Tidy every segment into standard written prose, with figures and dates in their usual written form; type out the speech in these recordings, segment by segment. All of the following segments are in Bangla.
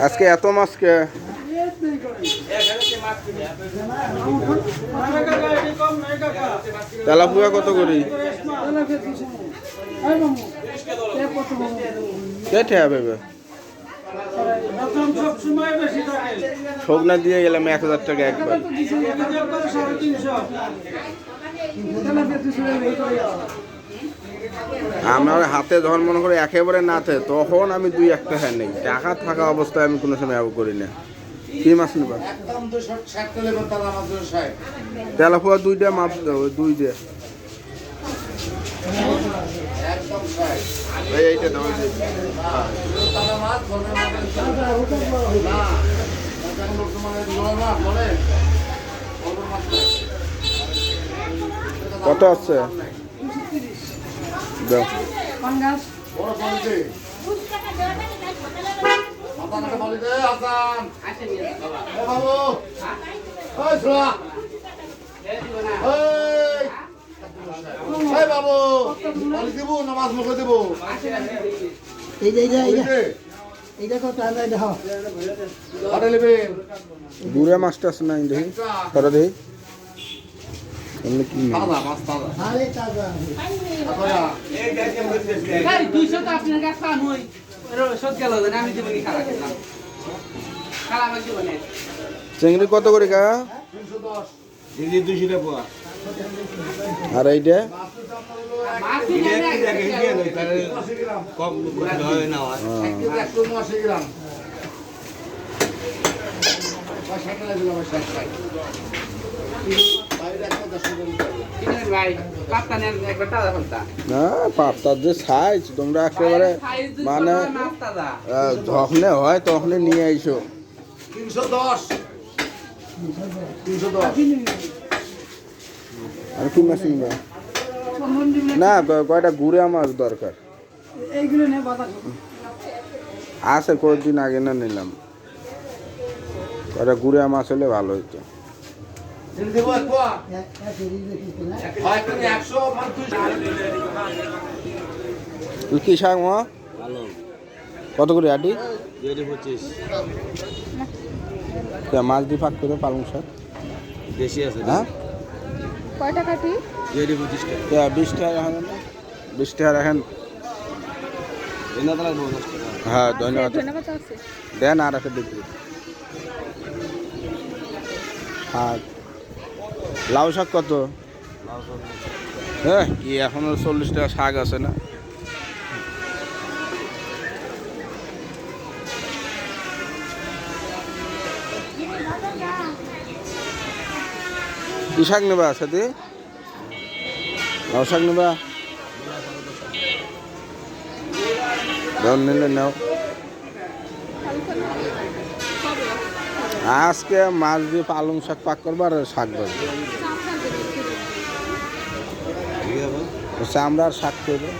আজকে এত মাছ কে? তেলাপুয়া কত করি? কে ঠেয়া ভেবে শোকনা দিয়ে গেলাম 1000 টাকা একবার। আমার হাতে যখন মনে করি একেবারে নাতে তখন আমি 2-1 টাকা নেই, টাকা থাকা অবস্থায় আমি কোনো সময় আবু করি না। কি মাছ নেবা? তেলাপুয়া 2টা মাছ দাও, 2 দিয়ে এইটা দাও। কত আছে দাও। দূরে মাছটা আছে না দেখি ধরো দেখি কি চিংড়ি কত করে কা? 200 টাকা। আর এইটা না পাপ্তার যে সাইজ তোমরা একেবারে মানে যখনে হয় তখনই নিয়ে আইসো। 310 আর কি মাছ নিবা? না কয়টা গুড়া মাছ দরকার আছে, কয়েকদিন আগে না নিলাম। কয়টা গুড়া মাছ হলে ভালো হইতো। কি শাক মা কত করে আটি? 25 মাছ দিয়ে ফাঁক করে পালং শাক বেশি আছে। হ্যাঁ কয়টা কাটি? 25 টাকা। 20 টাকা রাখেন না? 20 টাকা রাখেন। হ্যাঁ ধন্যবাদ আছে দেন আর একটা দেখি। শাক লাউ শাক কত? হ্যাঁ কি এখনো 40 টাকা শাক আছে না? কি শাক নেবা সাথে? লাউ শাক নেবা? দাম নিলে নাও। আজকে মাছ দিয়ে পালং শাক পাক করবো আর শাক ভাজবো। চামড়া আর শাক করবো।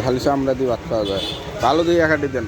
খালি চামড়া দিয়ে ভাত খাওয়া যায়। ভালো দিয়ে একাটি দেন।